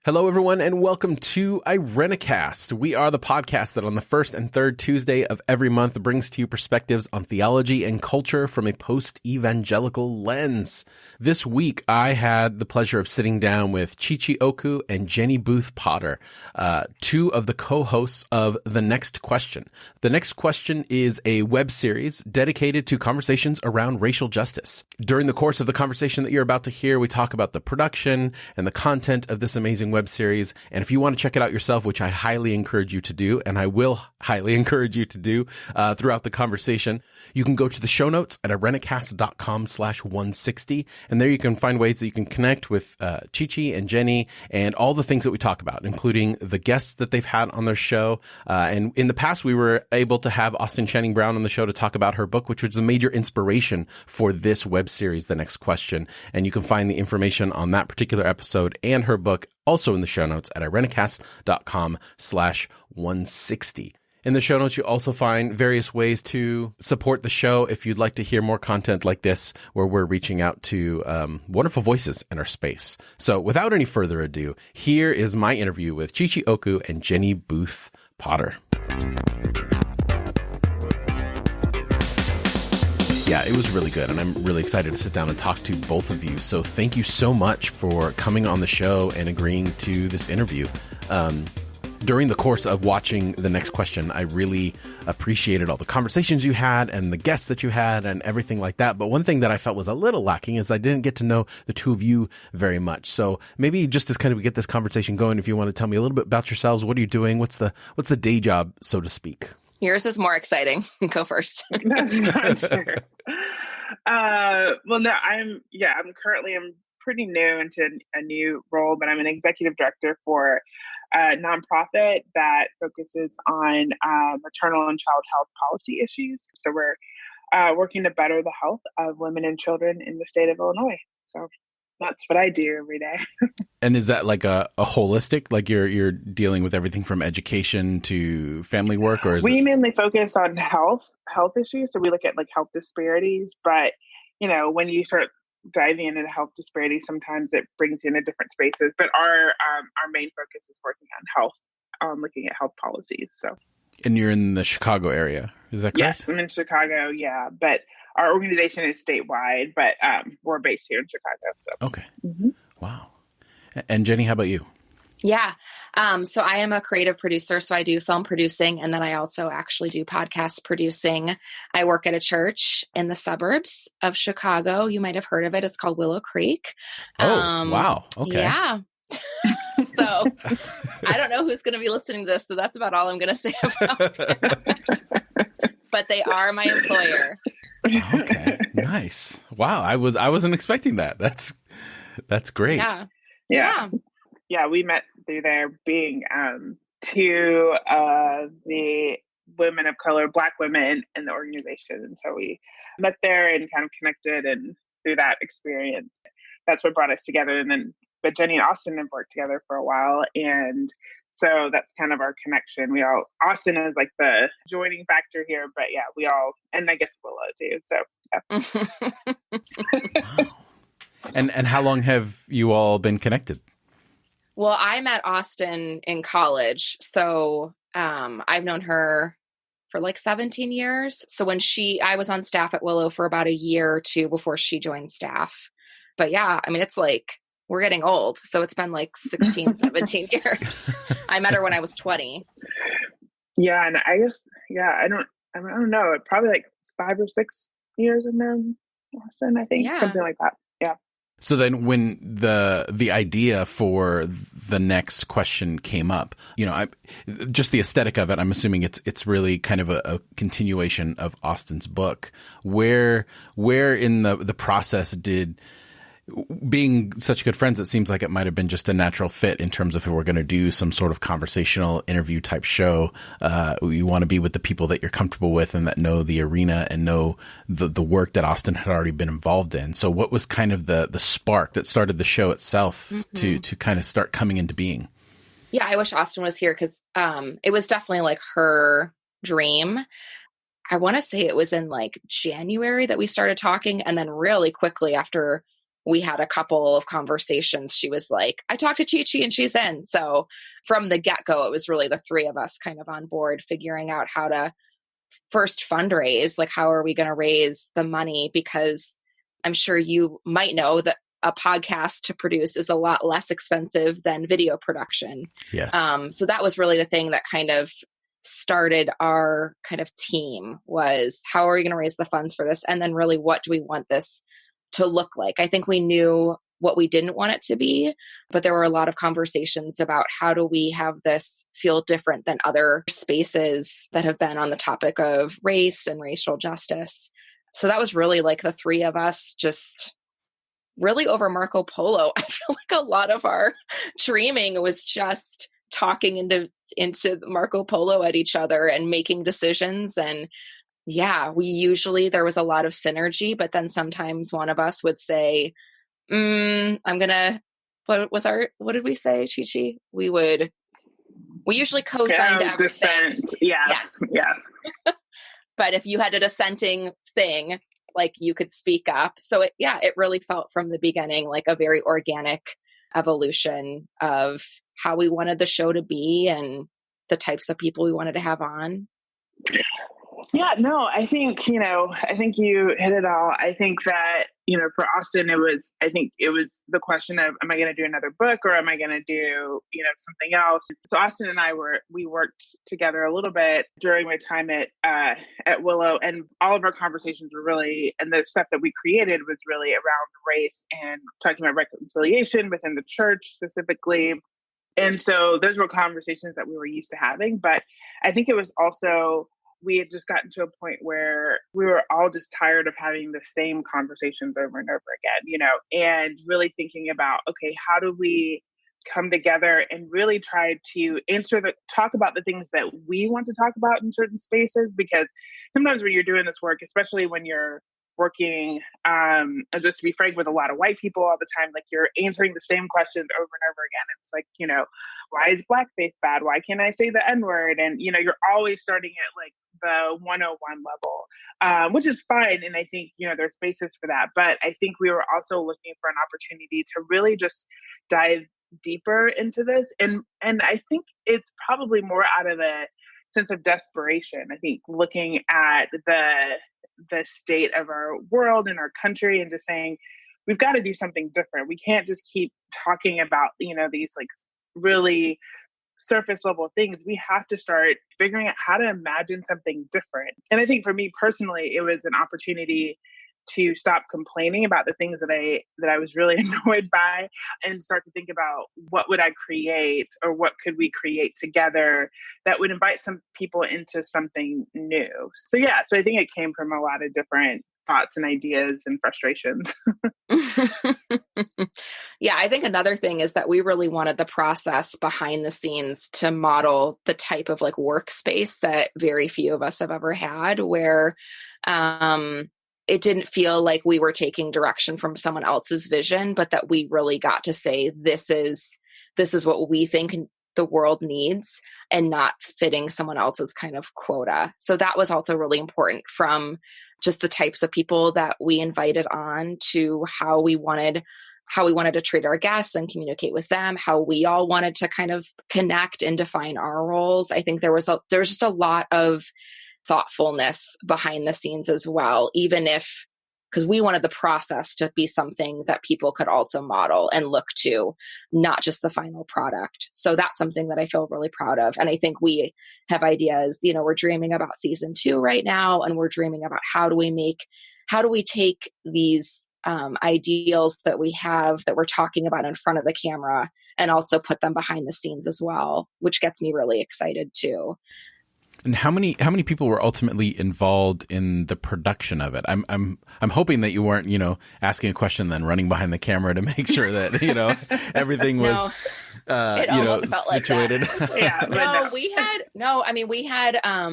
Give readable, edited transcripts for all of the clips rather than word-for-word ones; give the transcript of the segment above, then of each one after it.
Hello, everyone, and welcome to Irenicast. We are the podcast that on the first and third Tuesday of every month brings to you perspectives on theology and culture from a post-evangelical lens. This week, I had the pleasure of sitting down with Okwu and Jenny Booth Potter, two of the co-hosts of The Next Question. The Next Question is a web series dedicated to conversations around racial justice. During the course of the conversation that you're about to hear, we talk about the production and the content of this amazing web series. And if you want to check it out yourself, which I highly encourage you to do, and I will highly encourage you to do throughout the conversation, you can go to the show notes at irenicast.com/160. And there you can find ways that you can connect with Chichi and Jenny and all the things that we talk about, including the guests that they've had on their show. And in the past, we were able to have Austin Channing Brown on the show to talk about her book, which was a major inspiration for this web series, The Next Question. And you can find the information on that particular episode and her book also in the show notes at irenicast.com/160. In the show notes, you also find various ways to support the show if you'd like to hear more content like this, where we're reaching out to wonderful voices in our space. So without any further ado, here is my interview with Okwu and Jenny Booth Potter. Yeah, it was really good, and I'm really excited to sit down and talk to both of you. So thank you so much for coming on the show and agreeing to this interview. During the course of watching The Next Question, I really appreciated all the conversations you had and the guests that you had and everything like that. But one thing that I felt was a little lacking is I didn't get to know the two of you very much. So maybe just as kind of we get this conversation going, if you want to tell me a little bit about yourselves, what are you doing? What's the day job, so to speak? Yours is more exciting. Go first. That's not true. Well, no, I'm pretty new into a new role, but I'm an executive director for a nonprofit that focuses on maternal and child health policy issues. So we're working to better the health of women and children in the state of Illinois. So that's what I do every day. And is that like a holistic, like you're dealing with everything from education to family work, or is we mainly focus on health issues? So we look at like health disparities, but when you start diving into health disparities, sometimes it brings you into different spaces. But our main focus is working on health, looking at health policies. So. And you're in the Chicago area, is that correct? Yes, I'm in Chicago. Yeah, but our organization is statewide, but we're based here in Chicago. So. Okay. Mm-hmm. Wow. And Jenny, how about you? Yeah. So I am a creative producer. So I do film producing, and then I also actually do podcast producing. I work at a church in the suburbs of Chicago. You might have heard of it. It's called Willow Creek. Oh, wow. Okay. Yeah. So I don't know who's going to be listening to this. So that's about all I'm going to say about that. But they are my employer. Okay. Nice. Wow. I wasn't expecting that. That's great. Yeah. Yeah, we met through there being two of the women of color, Black women in the organization. And so we met there and kind of connected, and through that experience, that's what brought us together. But Jenny and Austin have worked together for a while. And so that's kind of our connection. Austin is like the joining factor here, but yeah, and I guess Willow too. So, yeah. Wow. And how long have you all been connected? Well, I met Austin in college. So I've known her for like 17 years. So I was on staff at Willow for about a year or two before she joined staff. But yeah, I mean, it's like, we're getting old. So it's been like 16, 17 years. I met her when I was 20. Yeah. And I guess, I don't know. Probably like 5 or 6 years I've known Austin, I think. Yeah. Something like that. Yeah. So then when the idea for The Next Question came up, just the aesthetic of it, I'm assuming it's really kind of a continuation of Austin's book. Where in the process did, being such good friends, it seems like it might have been just a natural fit in terms of if we're going to do some sort of conversational interview type show. You want to be with the people that you're comfortable with and that know the arena and know the work that Austin had already been involved in. So what was kind of the spark that started the show itself to kind of start coming into being? Yeah, I wish Austin was here because it was definitely like her dream. I want to say it was in like January that we started talking, and then really quickly after we had a couple of conversations. She was like, I talked to Chi-Chi and she's in. So from the get-go, it was really the three of us kind of on board, figuring out how to first fundraise, like how are we going to raise the money? Because I'm sure you might know that a podcast to produce is a lot less expensive than video production. Yes. So that was really the thing that kind of started our kind of team, was how are we going to raise the funds for this? And then really, what do we want this to look like? I think we knew what we didn't want it to be, but there were a lot of conversations about how do we have this feel different than other spaces that have been on the topic of race and racial justice. So that was really like the three of us just really over Marco Polo. I feel like a lot of our dreaming was just talking into Marco Polo at each other and making decisions. And yeah, there was a lot of synergy, but then sometimes one of us would say, what did we say, Chi-Chi? We usually co-signed everything. Dissent. Yeah. Yes. Yeah. But if you had a dissenting thing, like you could speak up. So it really felt from the beginning like a very organic evolution of how we wanted the show to be and the types of people we wanted to have on. Yeah, no, I think you hit it all. I think that, for Austin, it was the question of, am I going to do another book or am I going to do, something else? So Austin and we worked together a little bit during my time at Willow, and all of our conversations were really, and the stuff that we created was really around race and talking about reconciliation within the church specifically. And so those were conversations that we were used to having. But I think it was also, we had just gotten to a point where we were all just tired of having the same conversations over and over again, and really thinking about, okay, how do we come together and really try to talk about the things that we want to talk about in certain spaces? Because sometimes when you're doing this work, especially when you're working, just to be frank, with a lot of white people all the time, like you're answering the same questions over and over again. It's like, why is blackface bad? Why can't I say the N-word? And, you're always starting at like the 101 level, which is fine. And I think, there's spaces for that. But I think we were also looking for an opportunity to really just dive deeper into this. And I think it's probably more out of a sense of desperation. I think looking at the state of our world and our country and just saying, we've got to do something different. We can't just keep talking about, these like really surface level things. We have to start figuring out how to imagine something different. And I think for me personally, it was an opportunity to stop complaining about the things that I was really annoyed by, and start to think about what would I create, or what could we create together that would invite some people into something new. So I think it came from a lot of different thoughts and ideas and frustrations. Yeah, I think another thing is that we really wanted the process behind the scenes to model the type of like workspace that very few of us have ever had, where it didn't feel like we were taking direction from someone else's vision, but that we really got to say, this is what we think the world needs, and not fitting someone else's kind of quota. So that was also really important, from just the types of people that we invited on to how we wanted to treat our guests and communicate with them, how we all wanted to kind of connect and define our roles. I think there was just a lot of thoughtfulness behind the scenes as well, because we wanted the process to be something that people could also model and look to, not just the final product. So that's something that I feel really proud of. And I think we have ideas, we're dreaming about season 2 right now, and we're dreaming about how do we take these ideals that we have, that we're talking about in front of the camera, and also put them behind the scenes as well, which gets me really excited too. And how many people were ultimately involved in the production of it? I'm hoping that you weren't, asking a question and then running behind the camera to make sure that, everything was situated. Like yeah. We had a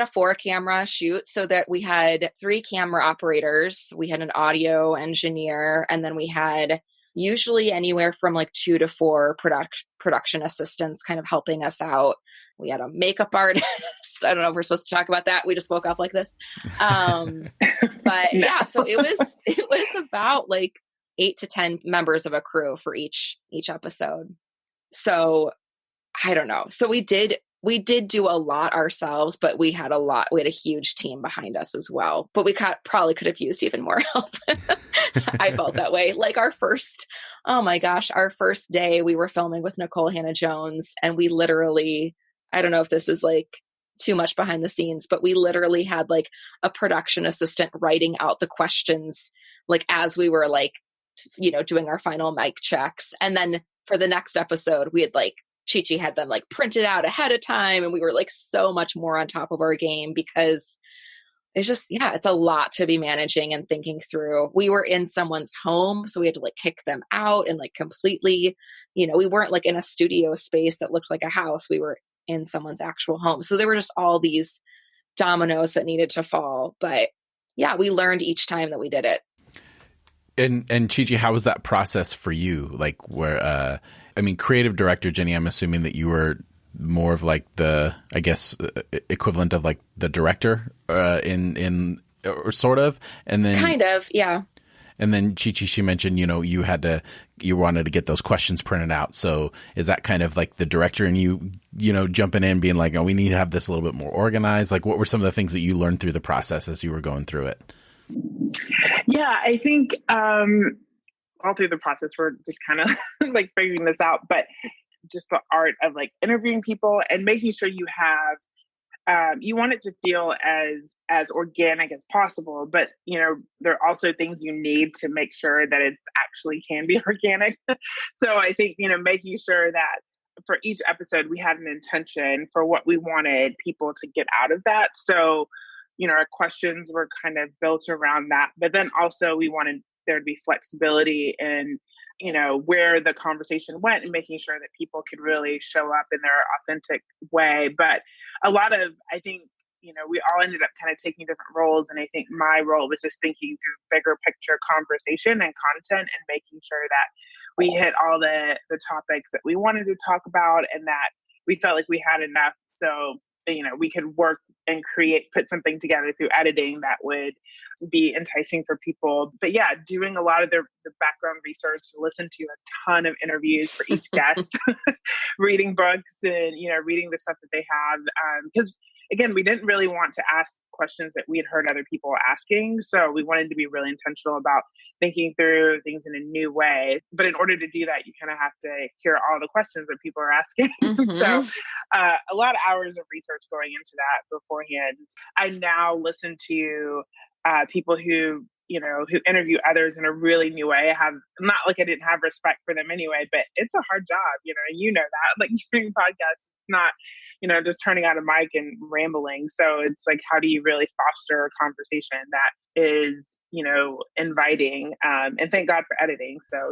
4-camera shoot, so that we had 3 camera operators, we had an audio engineer, and then we had usually anywhere from like 2 to 4 production assistants kind of helping us out. We had a makeup artist. I don't know if we're supposed to talk about that. We just woke up like this. But yeah, so it was about like 8 to 10 members of a crew for each episode. So I don't know. So we did do a lot ourselves, but we had a huge team behind us as well. But we probably could have used even more help. I felt that way. Like our first day we were filming with Nicole Hannah-Jones, and we literally, I don't know if this is like too much behind the scenes, but we literally had like a production assistant writing out the questions, like as we were like, doing our final mic checks. And then for the next episode, we had like, Chi-Chi had them like printed out ahead of time. And we were like so much more on top of our game because it's just, it's a lot to be managing and thinking through. We were in someone's home, so we had to like kick them out and like completely, we weren't like in a studio space that looked like a house. We were in someone's actual home. So there were just all these dominoes that needed to fall. But yeah, we learned each time that we did it. And Chi-Chi, how was that process for you? Like where, creative director, Jenny, I'm assuming that you were more of like the, I guess, equivalent of like the director or sort of. And then kind of, yeah. And then Chi-Chi, she mentioned, you wanted to get those questions printed out. So is that kind of like the director and you jumping in being like, oh, we need to have this a little bit more organized? Like what were some of the things that you learned through the process as you were going through it? Yeah, I think all through the process, we're just kind of like figuring this out, but just the art of like interviewing people and making sure you have, you want it to feel as organic as possible, but there are also things you need to make sure that it actually can be organic. So I think, making sure that for each episode, we had an intention for what we wanted people to get out of that. So our questions were kind of built around that, but then also we wanted there to be flexibility in, where the conversation went and making sure that people could really show up in their authentic way. But a lot of, I think, we all ended up kind of taking different roles. And I think my role was just thinking through bigger picture conversation and content and making sure that we hit all the topics that we wanted to talk about and that we felt like we had enough. So we could work and put something together through editing that would be enticing for people. But yeah, doing a lot of the background research, listen to a ton of interviews for each guest, reading books and, reading the stuff that they have. Because again, we didn't really want to ask questions that we had heard other people asking. So we wanted to be really intentional about thinking through things in a new way. But in order to do that, you kind of have to hear all the questions that people are asking. Mm-hmm. So a lot of hours of research going into that beforehand. I now listen to people who interview others in a really new way. I have, not like I didn't have respect for them anyway, but it's a hard job, that, like doing podcasts, not, just turning out a mic and rambling. So it's like, how do you really foster a conversation that is, inviting, and thank God for editing. So,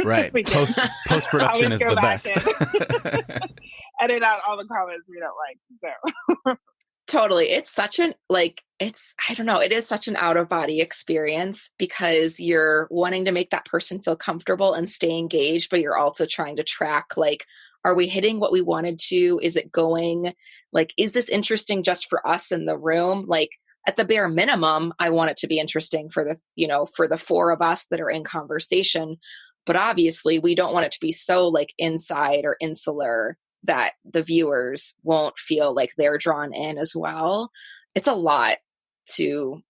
right. Post-production is the best. Edit out all the comments we don't like. So totally. It's such I don't know, it is such an out of body experience because you're wanting to make that person feel comfortable and stay engaged, but you're also trying to track, like, are we hitting what we wanted to? Is it going, like, is this interesting just for us in the room? Like, at the bare minimum, I want it to be interesting for the four of us that are in conversation. But obviously we don't want it to be so like inside or insular that the viewers won't feel like they're drawn in as well. It's a lot to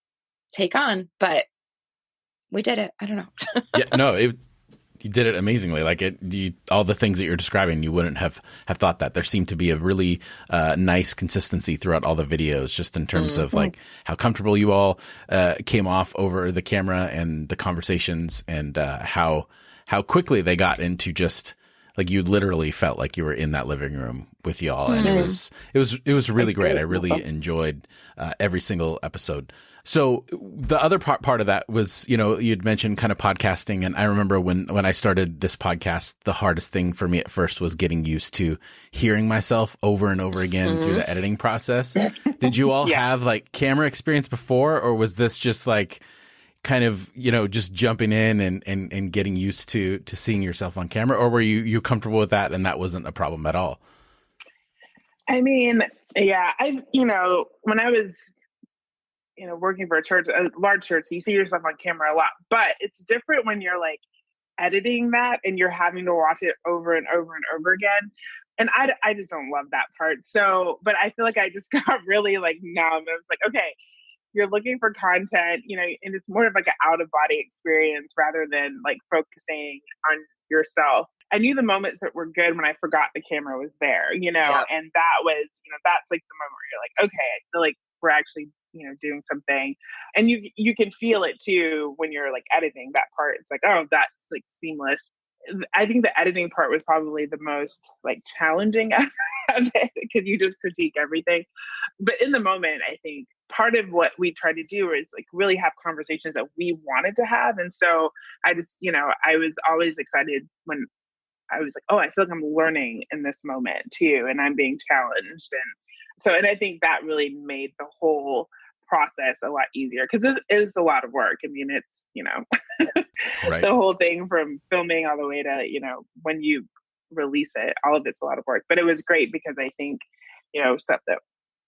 take on, but we did it. I don't know. Yeah, no, you did it amazingly. Like all the things that you're describing, you wouldn't have thought that. There seemed to be a really nice consistency throughout all the videos, just in terms of like how comfortable you all came off over the camera and the conversations, and how quickly they got into just like you literally felt like you were in that living room with y'all, and it was really great. I really enjoyed every single episode. So the other part of that was, you'd mentioned kind of podcasting. And I remember when I started this podcast, the hardest thing for me at first was getting used to hearing myself over and over again through the editing process. Did you all have like camera experience before, or was this just like kind of, just jumping in and getting used to seeing yourself on camera? Or were you comfortable with that and that wasn't a problem at all? I mean, yeah, when I was working for a large church, so you see yourself on camera a lot, but it's different when you're like editing that and you're having to watch it over and over and over again. And I just don't love that part. So, but I feel like I just got really like numb. I was like, okay, you're looking for content, and it's more of like an out of body experience rather than like focusing on yourself. I knew the moments that were good when I forgot the camera was there, and that was, that's like the moment where you're like, okay, I feel like we're actually, doing something. And you can feel it too when you're like editing that part. It's like, oh, that's like seamless. I think the editing part was probably the most like challenging of it because you just critique everything. But in the moment, I think part of what we try to do is like really have conversations that we wanted to have. And so I just, I was always excited when I was like, oh, I feel like I'm learning in this moment too. And I'm being challenged. And I think that really made the whole process a lot easier because it is a lot of work. I mean, it's, Right. the whole thing from filming all the way to, when you release it, all of it's a lot of work. But it was great because I think, stuff that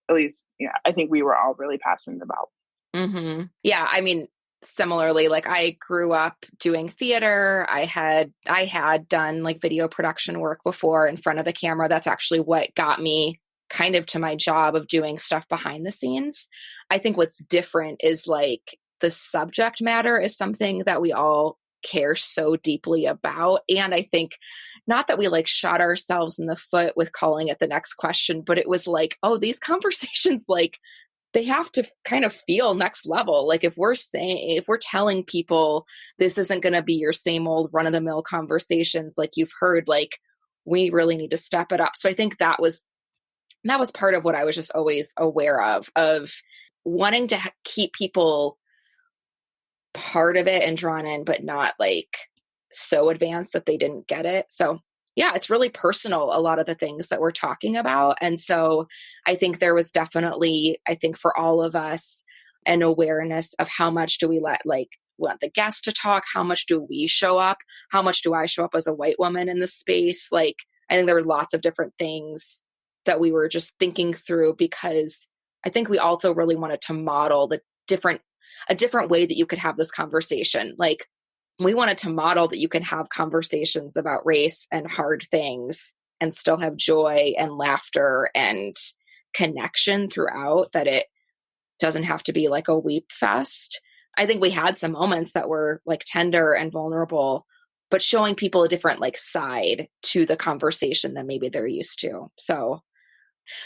at least, I think we were all really passionate about. Mm-hmm. Yeah. I mean, similarly, like I grew up doing theater. I had done like video production work before in front of the camera. That's actually what got me kind of to my job of doing stuff behind the scenes. I think what's different is like the subject matter is something that we all care so deeply about. And I think not that we like shot ourselves in the foot with calling it the next question, but it was like, oh, these conversations, like they have to kind of feel next level. Like if we're telling people this isn't going to be your same old run of the mill conversations, like you've heard, like we really need to step it up. So I think that was part of what I was just always aware of wanting to keep people part of it and drawn in, but not like so advanced that they didn't get it. So yeah, it's really personal, a lot of the things that we're talking about. And so I think there was definitely, I think for all of us, an awareness of how much do we want the guests to talk? How much do we show up? How much do I show up as a white woman in the space? Like, I think there were lots of different things that we were just thinking through because I think we also really wanted to model a different way that you could have this conversation. Like we wanted to model that you can have conversations about race and hard things and still have joy and laughter and connection throughout, that it doesn't have to be like a weep fest. I think we had some moments that were like tender and vulnerable, but showing people a different like side to the conversation than maybe they're used to. So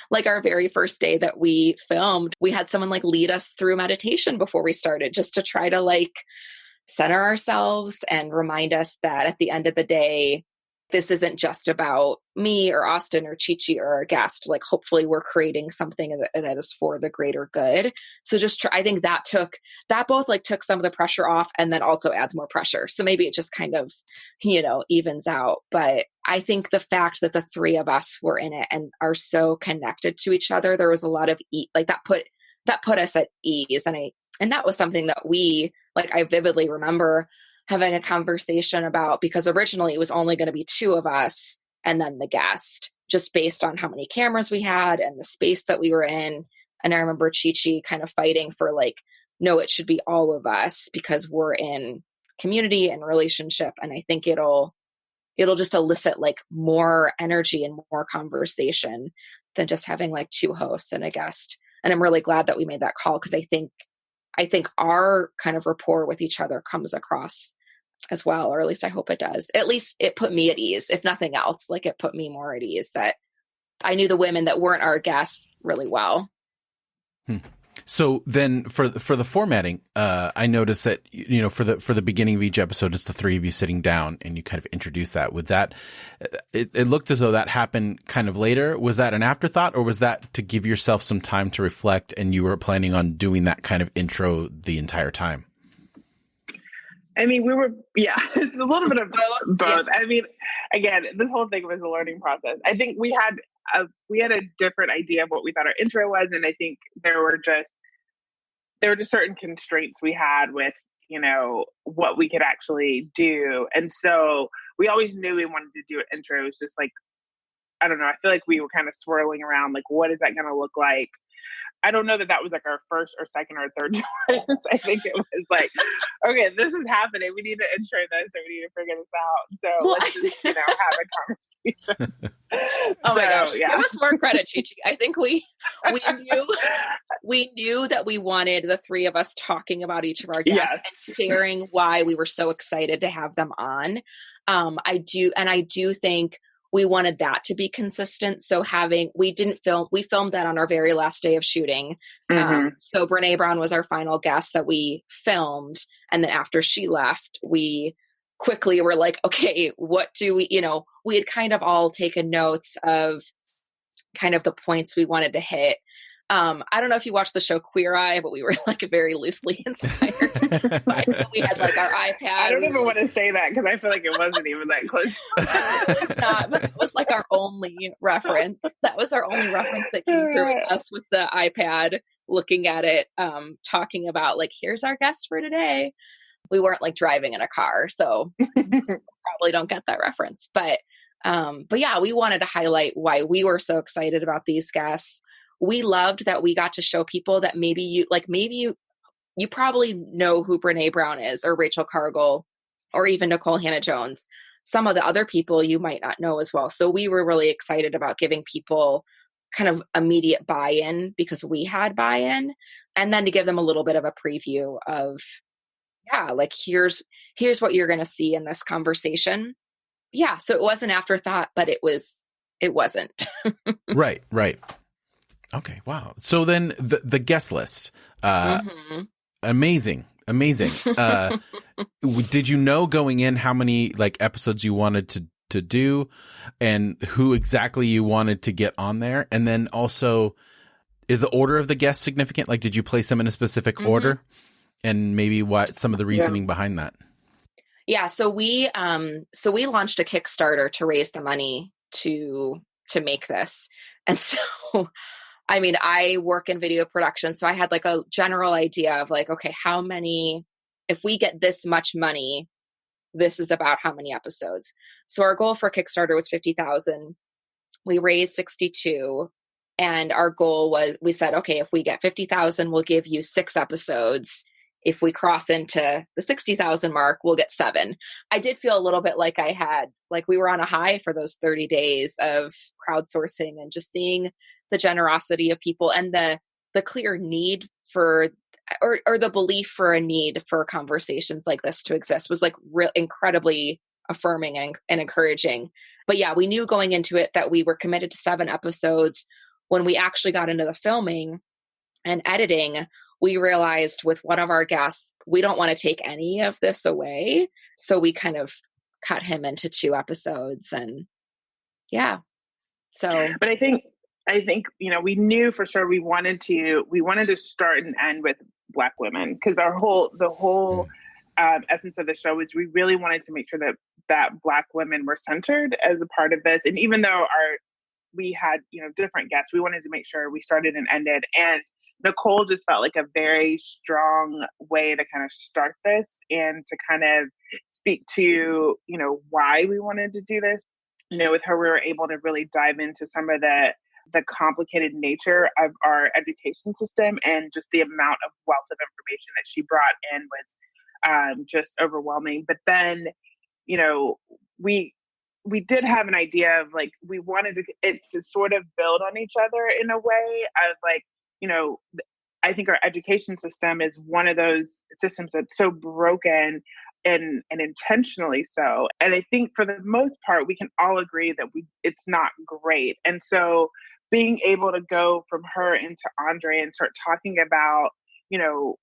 like our very first day that we filmed, we had someone like lead us through meditation before we started, just to try to like center ourselves and remind us that at the end of the day, this isn't just about me or Austin or Chi-Chi or our guest. Like hopefully we're creating something that is for the greater good. So I think that both like took some of the pressure off and then also adds more pressure. So maybe it just kind of, evens out. But I think the fact that the three of us were in it and are so connected to each other, there was a lot of that put us at ease. And that was something that I vividly remember having a conversation about, because originally it was only going to be two of us and then the guest, just based on how many cameras we had and the space that we were in. And I remember Chi-Chi kind of fighting for like, no, it should be all of us because we're in community and relationship. And I think it'll just elicit like more energy and more conversation than just having like two hosts and a guest. And I'm really glad that we made that call because I think our kind of rapport with each other comes across as well, or at least I hope it does. At least it put me at ease, if nothing else. Like it put me more at ease that I knew the women that weren't our guests really well. So then for the formatting, I noticed that, for the beginning of each episode, it's the three of you sitting down and you kind of introduce that. With that, it looked as though that happened kind of later. Was that an afterthought or was that to give yourself some time to reflect and you were planning on doing that kind of intro the entire time? I mean, it's a little bit of both. Yeah. I mean, again, this whole thing was a learning process. I think we had a different idea of what we thought our intro was. And I think there were just certain constraints we had with, what we could actually do. And so we always knew we wanted to do an intro. It was just like, I don't know. I feel like we were kind of swirling around, like, what is that going to look like? I don't know that that was like our first or second or third choice. I think it was like, okay, this is happening. We need to ensure this, or we need to figure this out. So Well, let's just, have a conversation. Oh my gosh. Yeah. Give us more credit, Chi Chi. I think we knew that we wanted the three of us talking about each of our guests and sharing why we were so excited to have them on. I do think we wanted that to be consistent. So we filmed that on our very last day of shooting. So Brene Brown was our final guest that we filmed. And then after she left, we quickly were like, okay, what do we had kind of all taken notes of kind of the points we wanted to hit. I don't know if you watched the show Queer Eye, but we were like very loosely inspired. So we had like our iPad. I don't even want to say that because I feel like it wasn't even that close. It was not, but it was like our only reference. That was our only reference that came through, was us with the iPad looking at it, talking about like, here's our guest for today. We weren't like driving in a car, so probably don't get that reference. But yeah, we wanted to highlight why we were so excited about these guests. We loved that we got to show people that maybe you probably know who Brene Brown is, or Rachel Cargill, or even Nicole Hannah-Jones. Some of the other people you might not know as well. So we were really excited about giving people kind of immediate buy-in, because we had buy-in, and then to give them a little bit of a preview of, yeah, like here's what you're going to see in this conversation. Yeah. So it was an afterthought, but it wasn't. Right. Okay. Wow. So then the guest list, amazing. Did you know going in how many like episodes you wanted to do and who exactly you wanted to get on there? And then also, is the order of the guests significant? Like, did you place them in a specific order? And maybe what some of the reasoning behind that? Yeah. So we launched a Kickstarter to raise the money to make this. And so, I mean, I work in video production, so I had like a general idea of like, okay, if we get this much money, this is about how many episodes. So our goal for Kickstarter was 50,000. We raised 62. And our goal was, we said, okay, if we get 50,000, we'll give you 6 episodes. If we cross into the 60,000 mark, we'll get 7. I did feel a little bit like we were on a high for those 30 days of crowdsourcing and just seeing the generosity of people and the clear need for, or the belief for a need for conversations like this to exist was like incredibly affirming and encouraging. But yeah, we knew going into it that we were committed to 7 episodes. When we actually got into the filming and editing, we realized with one of our guests, we don't want to take any of this away. So we kind of cut him into 2 episodes, and yeah. So, but I think, we knew for sure we wanted to start and end with Black women, because the whole essence of the show is we really wanted to make sure that Black women were centered as a part of this. And even though we had, different guests, we wanted to make sure we started and ended. And Nicole just felt like a very strong way to kind of start this and to kind of speak to, why we wanted to do this. With her, we were able to really dive into some of the complicated nature of our education system, and just the amount of wealth of information that she brought in was just overwhelming. But then, we did have an idea of like, we wanted it to sort of build on each other in a way of like, I think our education system is one of those systems that's so broken and intentionally so. And I think for the most part, we can all agree that it's not great. And so being able to go from her into Andre and start talking about,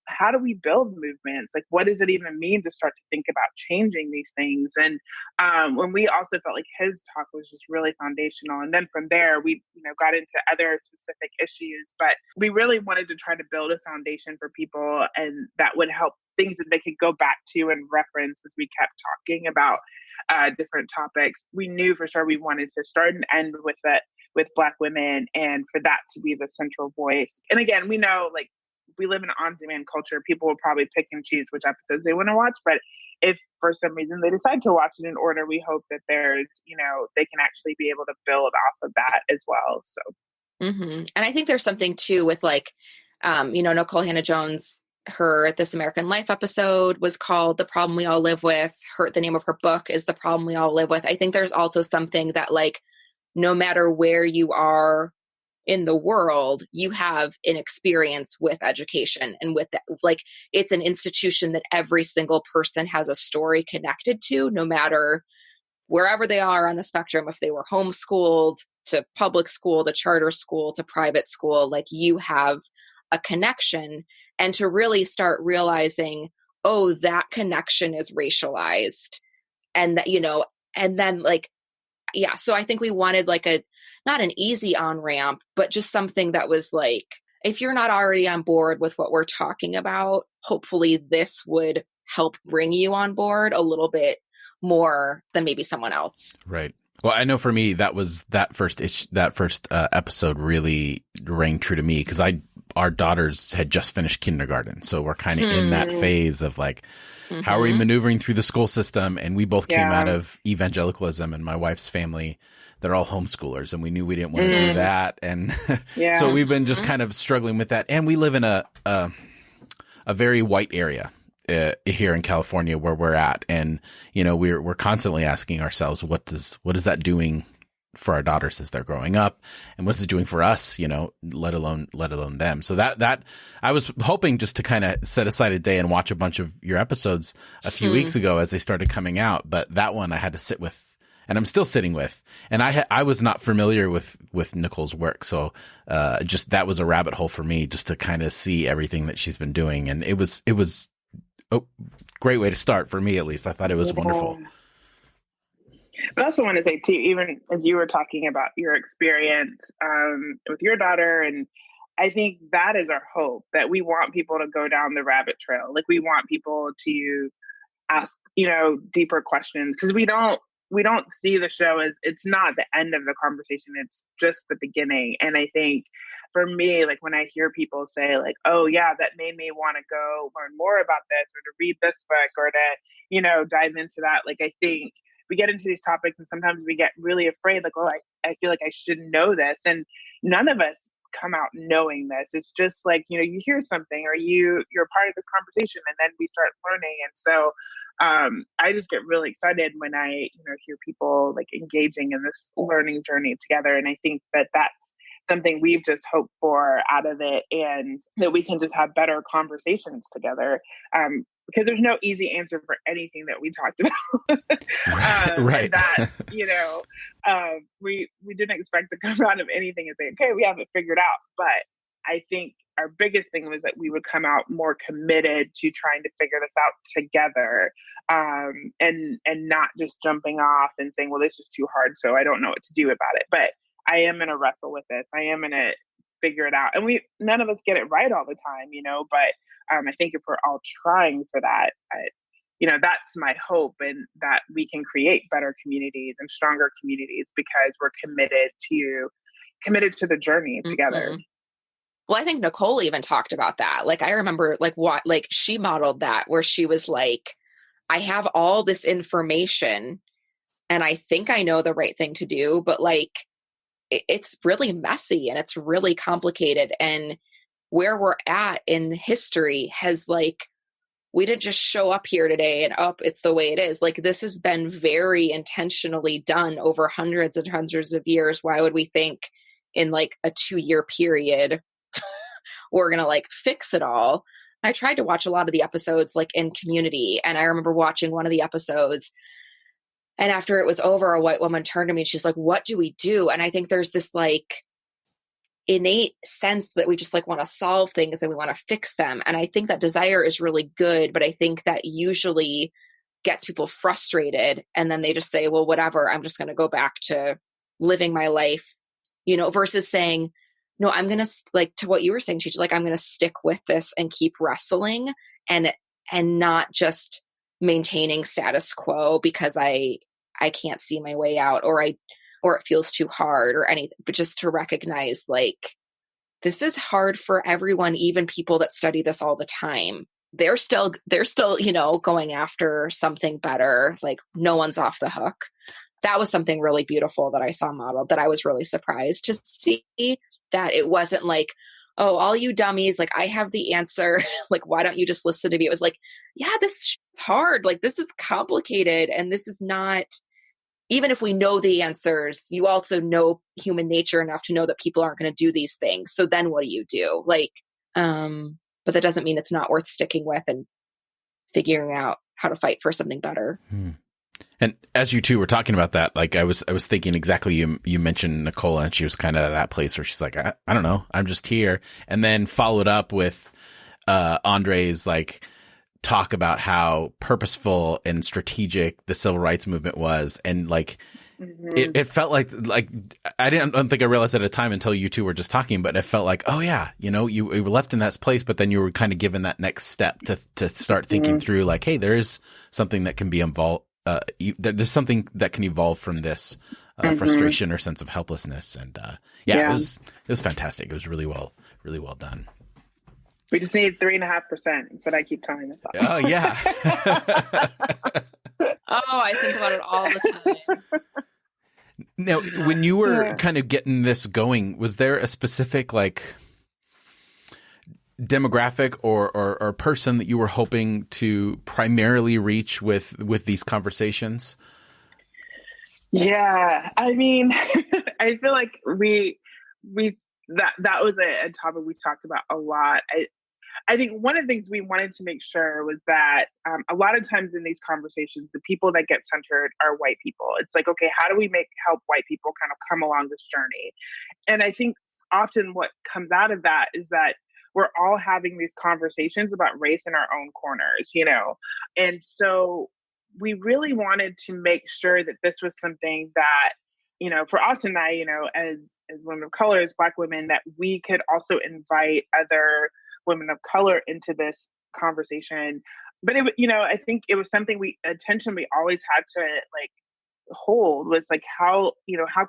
how do we build movements? Like, what does it even mean to start to think about changing these things? And when we also felt like his talk was just really foundational. And then from there, we, got into other specific issues, but we really wanted to try to build a foundation for people, and that would help things that they could go back to and reference as we kept talking about different topics. We knew for sure we wanted to start and end with Black women, and for that to be the central voice. And again, we know like we live in an on-demand culture. People will probably pick and choose which episodes they want to watch. But if for some reason they decide to watch it in order, we hope that there's, they can actually be able to build off of that as well. So. And I think there's something too with like, Nicole Hannah-Jones, her This American Life episode was called The Problem We All Live With. The name of her book is The Problem We All Live With. I think there's also something that like, no matter where you are in the world, you have an experience with education, and with that, like, it's an institution that every single person has a story connected to, no matter wherever they are on the spectrum. If they were homeschooled to public school, to charter school, to private school, like, you have a connection. And to really start realizing, oh, that connection is racialized. And that, and then like, yeah. So I think we wanted like not an easy on-ramp, but just something that was like, if you're not already on board with what we're talking about, hopefully this would help bring you on board a little bit more than maybe someone else. Right. Well, I know for me, that first episode really rang true to me, because our daughters had just finished kindergarten. So we're kind of in that phase of like, how are we maneuvering through the school system? And we both came out of evangelicalism, and my wife's family, they're all homeschoolers, and we knew we didn't want to do that. And so we've been just kind of struggling with that. And we live in a very white area here in California where we're at. And, we're constantly asking ourselves, what is that doing for our daughters as they're growing up, and what's it doing for us, let alone them. So that I was hoping just to kind of set aside a day and watch a bunch of your episodes a few weeks ago as they started coming out. But that one I had to sit with, and I'm still sitting with, and I was not familiar with Nicole's work. So, just, that was a rabbit hole for me, just to kind of see everything that she's been doing. And it was a great way to start, for me, at least. I thought it was wonderful. But I also want to say too, even as you were talking about your experience with your daughter, and I think that is our hope, that we want people to go down the rabbit trail. Like, we want people to ask, deeper questions, because we don't see the show as, it's not the end of the conversation. It's just the beginning. And I think for me, like, when I hear people say like, oh yeah, that made me want to go learn more about this, or to read this book, or to, dive into that. Like, I think we get into these topics and sometimes we get really afraid, like, oh, I feel like I should know this. And none of us come out knowing this. It's just like, you hear something, or you're part of this conversation, and then we start learning. And so I just get really excited when I, hear people like engaging in this learning journey together. And I think that that's something we've just hoped for out of it, and that we can just have better conversations together. Because there's no easy answer for anything that we talked about. Right. And that, we didn't expect to come out of anything and say, okay, we have it figured out. But I think our biggest thing was that we would come out more committed to trying to figure this out together, and not just jumping off and saying, well, this is too hard, so I don't know what to do about it. But I am going to wrestle with this. I am going to figure it out. And none of us get it right all the time, but I think if we're all trying for that, that's my hope, and that we can create better communities and stronger communities because we're committed to the journey together. Well, I think Nicole even talked about that. Like, I remember like she modeled that, where she was like, I have all this information and I think I know the right thing to do, but like, it's really messy and it's really complicated. And where we're at in history has, like, we didn't just show up here today and it's the way it is. Like, this has been very intentionally done over hundreds and hundreds of years. Why would we think in like a 2-year period we're going to like fix it all? I tried to watch a lot of the episodes like in Community, and I remember watching one of the episodes, and after it was over, a white woman turned to me and she's like, what do we do? And I think there's this like innate sense that we just like want to solve things and we want to fix them. And I think that desire is really good, but I think that usually gets people frustrated, and then they just say, well, whatever, I'm just going to go back to living my life, versus saying, no, I'm going to, like, to what you were saying, Chichi, like, I'm going to stick with this and keep wrestling, and not just maintaining status quo because I can't see my way out, or it feels too hard or anything, but just to recognize, like, this is hard for everyone, even people that study this all the time. They're still, going after something better. Like, no one's off the hook. that was something really beautiful that I saw modeled, that I was really surprised to see, that it wasn't like, oh, all you dummies, like I have the answer. Like, why don't you just listen to me? It was like, yeah, this is hard. Like, this is complicated. And this is not, even if we know the answers, you also know human nature enough to know that people aren't going to do these things. So then what do you do? Like, but that doesn't mean it's not worth sticking with and figuring out how to fight for something better. And as you two were talking about that, like I was thinking exactly, you mentioned Nicola, and she was kind of that place where she's like, I don't know, I'm just here. And then followed up with Andre's like talk about how purposeful and strategic the civil rights movement was. And like, it felt like I don't think I realized at a time until you two were just talking, but it felt like, oh yeah, you know, you were left in that place, but then you were kind of given that next step to start thinking through like, hey, there is something that can be involved. There's something that can evolve from this frustration or sense of helplessness. And it was fantastic. It was really well done. We just need 3.5%. That's what I keep telling myself. Oh yeah. Oh, I think about it all the time. Now, when you were kind of getting this going, was there a specific like demographic or person that you were hoping to primarily reach with these conversations? Yeah, I mean, I feel like that was a topic we talked about a lot. I think one of the things we wanted to make sure was that a lot of times in these conversations, the people that get centered are white people. It's like, okay, how do we help white people kind of come along this journey? And I think often what comes out of that is that we're all having these conversations about race in our own corners, you know? And so we really wanted to make sure that this was something that, you know, for us and I, you know, as women of color, as Black women, that we could also invite other women of color into this conversation. But it, you know, I think it was something we always had to like hold, was like, how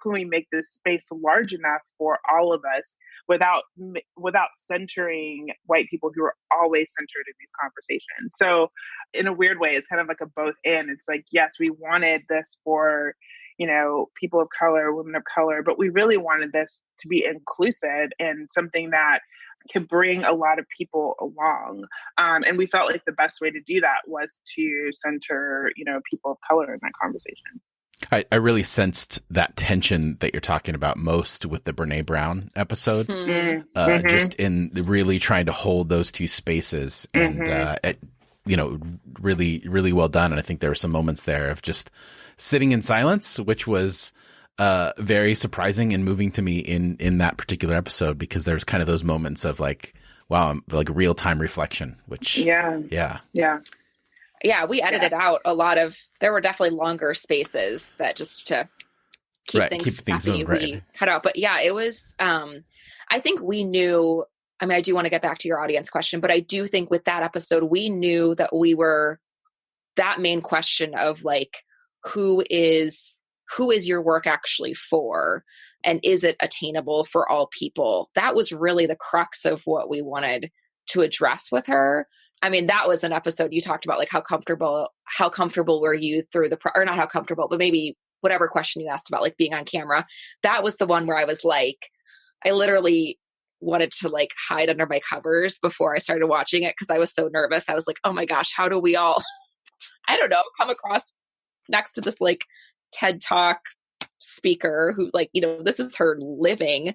can we make this space large enough for all of us without centering white people who are always centered in these conversations. So in a weird way, it's kind of like a both and. It's like, yes, we wanted this for, you know, people of color, women of color, but we really wanted this to be inclusive and something that can bring a lot of people along. And we felt like the best way to do that was to center, you know, people of color in that conversation. I really sensed that tension that you're talking about most with the Brene Brown episode, just in really trying to hold those two spaces, and you know, really, really well done. And I think there were some moments there of just sitting in silence, which was very surprising and moving to me in that particular episode, because there's kind of those moments of like, wow, like real time reflection, which we edited out a lot of, there were definitely longer spaces that just to keep things moving, we cut out. But yeah, it was, I think we knew, I mean, I do want to get back to your audience question, but I do think with that episode, we knew that we were that main question of like, who is your work actually for? And is it attainable for all people? That was really the crux of what we wanted to address with her. I mean, that was an episode you talked about, like how comfortable were you through or not how comfortable, but maybe whatever question you asked about, like being on camera. That was the one where I was like, I literally wanted to like hide under my covers before I started watching it, because I was so nervous. I was like, oh my gosh, how do we all, I don't know, come across next to this like TED Talk speaker who, like, you know, this is her living.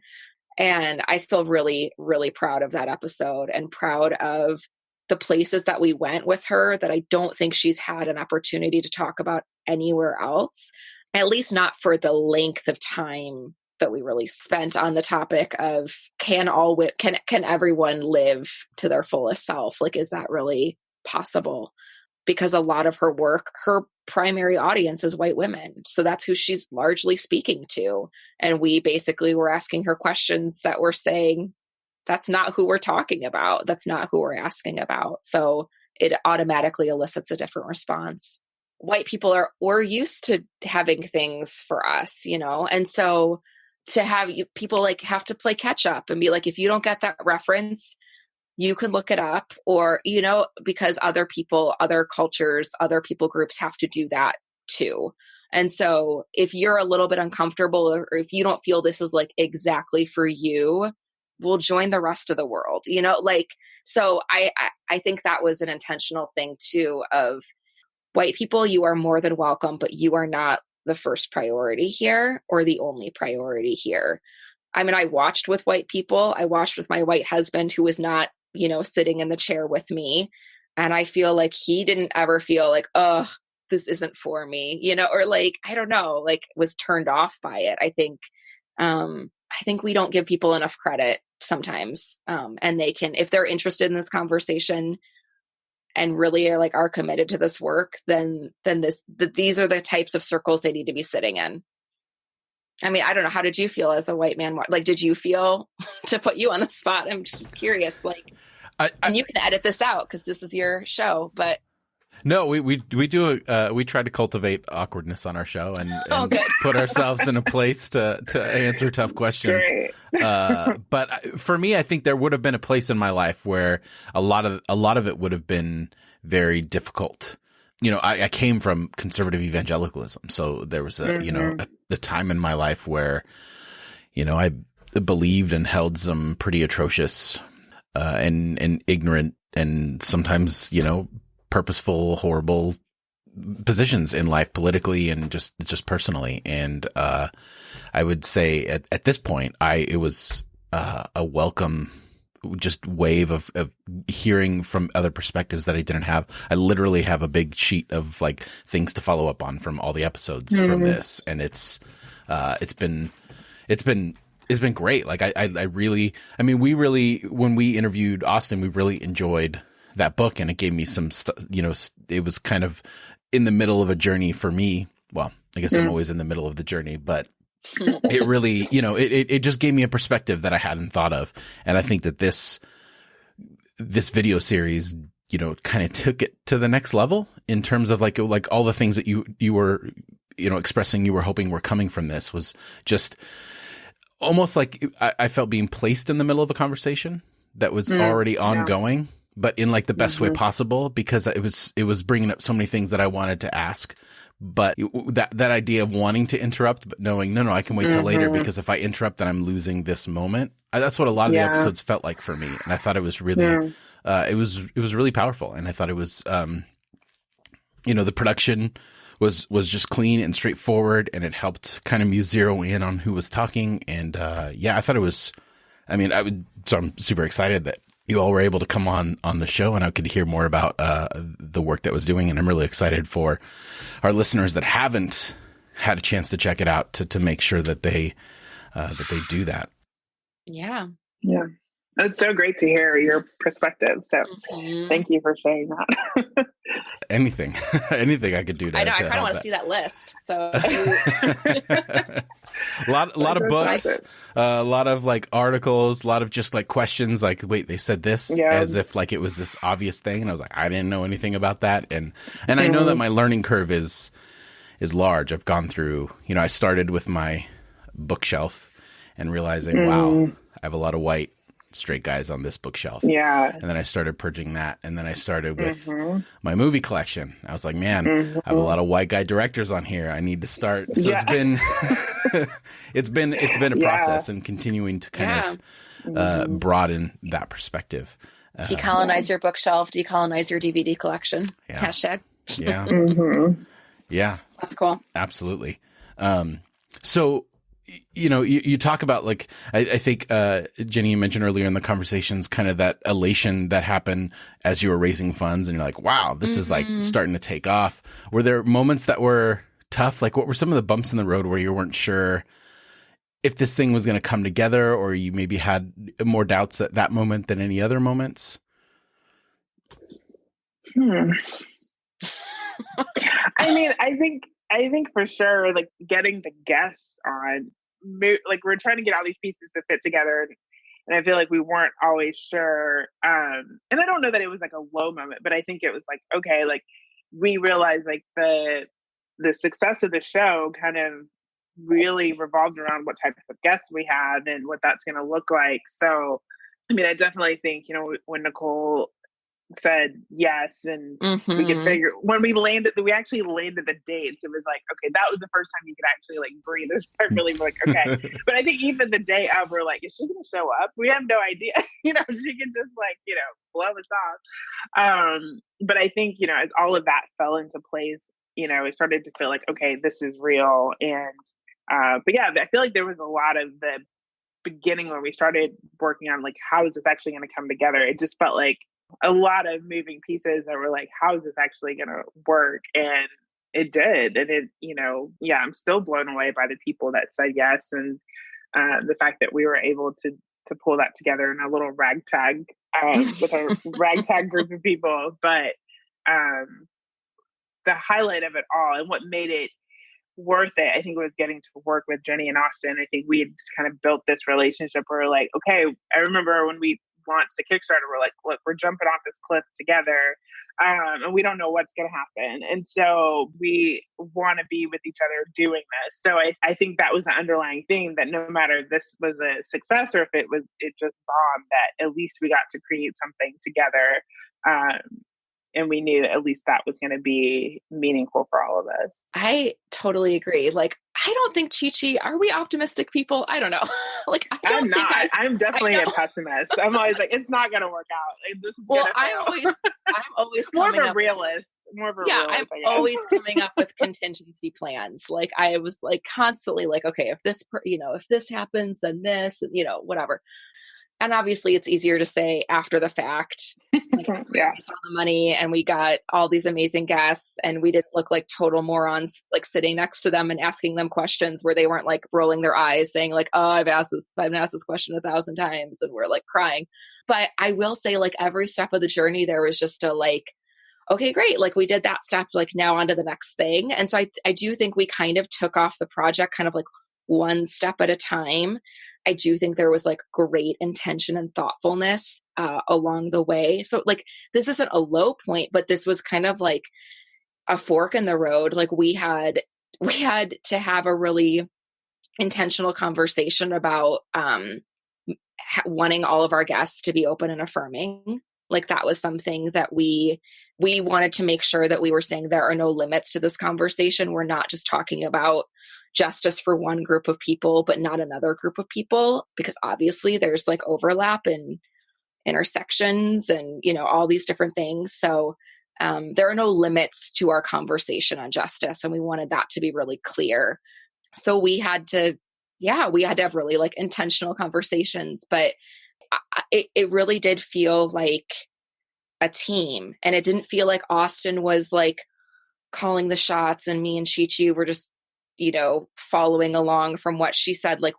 And I feel really, really proud of that episode and proud of the places that we went with her that I don't think she's had an opportunity to talk about anywhere else, at least not for the length of time that we really spent on the topic of can everyone live to their fullest self? Like, is that really possible? Because a lot of her work, her primary audience is white women. So that's who she's largely speaking to. And we basically were asking her questions that were saying, that's not who we're talking about. That's not who we're asking about. So it automatically elicits a different response. White people we're used to having things for us, you know? And so to have people like have to play catch up and be like, if you don't get that reference, you can look it up, or, you know, because other people, other cultures, other people groups have to do that too. And so if you're a little bit uncomfortable, or if you don't feel this is like exactly for you, we'll join the rest of the world, like, so I think that was an intentional thing too, of white people, you are more than welcome, but you are not the first priority here or the only priority here. I mean, I watched with white people. I watched with my white husband, who was not, sitting in the chair with me. And I feel like he didn't ever feel like, oh, this isn't for me, or like, I don't know, like was turned off by it. I think we don't give people enough credit sometimes. And they can, if they're interested in this conversation and really are committed to this work, then these are the types of circles they need to be sitting in. I mean, I don't know. How did you feel as a white man? Like, did you feel, to put you on the spot, I'm just curious, like, and you can edit this out because this is your show, but. No, we do. We try to cultivate awkwardness on our show and put ourselves in a place to answer tough questions. But for me, I think there would have been a place in my life where a lot of it would have been very difficult. I came from conservative evangelicalism, so there was a time in my life where, I believed and held some pretty atrocious and ignorant and sometimes, purposeful, horrible positions in life politically and just personally. And I would say at this point, it was a welcome just wave of hearing from other perspectives that I didn't have. I literally have a big sheet of like things to follow up on from all the episodes from this. And it's been great. Like we really, when we interviewed Austin, we really enjoyed that book, and it gave me some it was kind of in the middle of a journey for me. Well, I guess I'm always in the middle of the journey, but it really, it just gave me a perspective that I hadn't thought of. And I think that this video series, kind of took it to the next level in terms of like all the things that you were, expressing you were hoping were coming from this was just almost like I felt being placed in the middle of a conversation that was already ongoing. Yeah. But in like the best way possible, because it was bringing up so many things that I wanted to ask. But that idea of wanting to interrupt, but knowing, no, I can wait till later, because if I interrupt, then I'm losing this moment. That's what a lot of the episodes felt like for me. And I thought it was really, it was really powerful. And I thought it was, the production was just clean and straightforward, and it helped kind of me zero in on who was talking. And, I thought it was, so I'm super excited that you all were able to come on the show, and I could hear more about the work that was doing. And I'm really excited for our listeners that haven't had a chance to check it out to make sure that they do that. Yeah. Yeah. It's so great to hear your perspective. So thank you for sharing that. Anything I could do to. I know. I kind of want to see that list. So a lot of books, a lot of like articles, a lot of just like questions. Like, wait, they said this as if like it was this obvious thing, and I was like, I didn't know anything about that, and I know that my learning curve is large. I've gone through. I started with my bookshelf and realizing, wow, I have a lot of white straight guys on this bookshelf. Yeah. And then I started purging that. And then I started with my movie collection. I was like, man, I have a lot of white guy directors on here. I need to start. So it's been a process, and continuing to kind of broaden that perspective. Decolonize your bookshelf, decolonize your DVD collection. Yeah. Hashtag. Yeah. Yeah. That's cool. Absolutely. So, you talk about like, I think, Jenny, you mentioned earlier in the conversations, kind of that elation that happened as you were raising funds, and you're like, wow, this is like starting to take off. Were there moments that were tough? Like, what were some of the bumps in the road where you weren't sure if this thing was going to come together, or you maybe had more doubts at that moment than any other moments? I think for sure, like getting the guests on, like we're trying to get all these pieces to fit together, and I feel like we weren't always sure. And I don't know that it was like a low moment, but I think it was like, okay, like we realized like the success of the show kind of really revolved around what type of guests we had and what that's going to look like. So, I definitely think, when Nicole said yes, and we could figure when we actually landed the dates, it was like, okay, that was the first time you could actually like breathe. It's really like, okay. But I think even the day of, we're like, is she gonna show up? We have no idea. She can just like, blow us off. But I think, as all of that fell into place, it started to feel like, okay, this is real. And but yeah, I feel like there was a lot of the beginning when we started working on like, how is this actually going to come together? It just felt like a lot of moving pieces that were like, how is this actually going to work? And it did. And it, I'm still blown away by the people that said yes. And the fact that we were able to pull that together in a little ragtag with a ragtag group of people. But the highlight of it all and what made it worth it, I think, was getting to work with Jenny and Austin. I think we had just kind of built this relationship where we're like, okay, I remember when we launched the Kickstarter, we're like, look, we're jumping off this cliff together, and we don't know what's going to happen. And so we want to be with each other doing this. So I think that was the underlying theme, that no matter this was a success or if it just bombed, that at least we got to create something together. And we knew at least that was going to be meaningful for all of us. I totally agree. Like, I don't think Chi-Chi, are we optimistic people? I don't know. Like, I'm not. I'm definitely a pessimist. I'm always like, it's not going to work out. Like, this is I'm always more of a realist. I'm always coming up with contingency plans. Like, I was like constantly like, okay, if this happens, then this, whatever. And obviously it's easier to say after the fact, like, we raised all the money and we got all these amazing guests and we didn't look like total morons, like sitting next to them and asking them questions where they weren't like rolling their eyes saying like, oh, I've asked this question 1,000 times, and we're like crying. But I will say, like, every step of the journey, there was just a like, okay, great. Like, we did that step, like now on to the next thing. And so I do think we kind of took off the project kind of like one step at a time. I do think there was like great intention and thoughtfulness along the way. So like, this isn't a low point, but this was kind of like a fork in the road. Like, we had to have a really intentional conversation about wanting all of our guests to be open and affirming. Like, that was something that we wanted to make sure that we were saying there are no limits to this conversation. We're not just talking about justice for one group of people, but not another group of people, because obviously there's like overlap and intersections and, all these different things. So there are no limits to our conversation on justice. And we wanted that to be really clear. So we had to have really like intentional conversations, but it really did feel like a team. And it didn't feel like Austin was like calling the shots and me and Chi-Chi were just, following along from what she said. Like,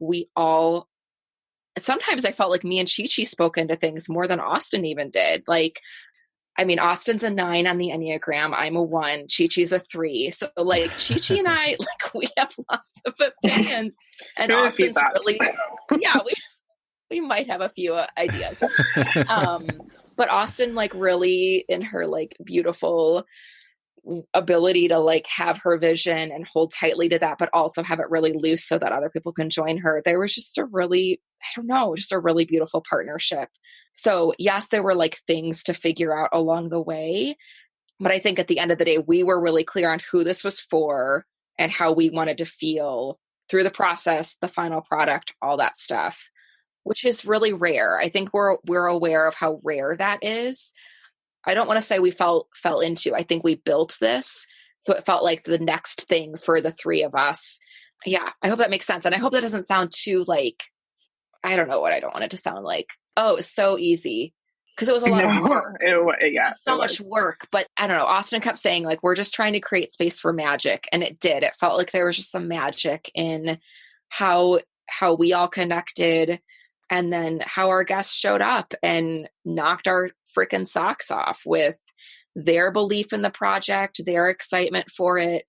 sometimes I felt like me and Chi-Chi spoke into things more than Austin even did. Like, I mean, Austin's a 9 on the Enneagram. I'm a 1. Chi-Chi's a 3. So like, Chi-Chi and I, like, we have lots of opinions, and Austin's really, we might have a few ideas. But Austin, like, really, in her like beautiful ability to like have her vision and hold tightly to that, but also have it really loose so that other people can join her. There was just a really beautiful partnership. So yes, there were like things to figure out along the way, but I think at the end of the day, we were really clear on who this was for and how we wanted to feel through the process, the final product, all that stuff, which is really rare. I think we're aware of how rare that is. I don't want to say we fell into. I think we built this, so it felt like the next thing for the three of us. Yeah, I hope that makes sense. And I hope that doesn't sound too like, I don't know what I don't want it to sound like. Oh, it's so easy. Because it was a lot of work. Much work. But I don't know. Austin kept saying like, we're just trying to create space for magic. And it did. It felt like there was just some magic in how we all connected. And then how our guests showed up and knocked our freaking socks off with their belief in the project, their excitement for it,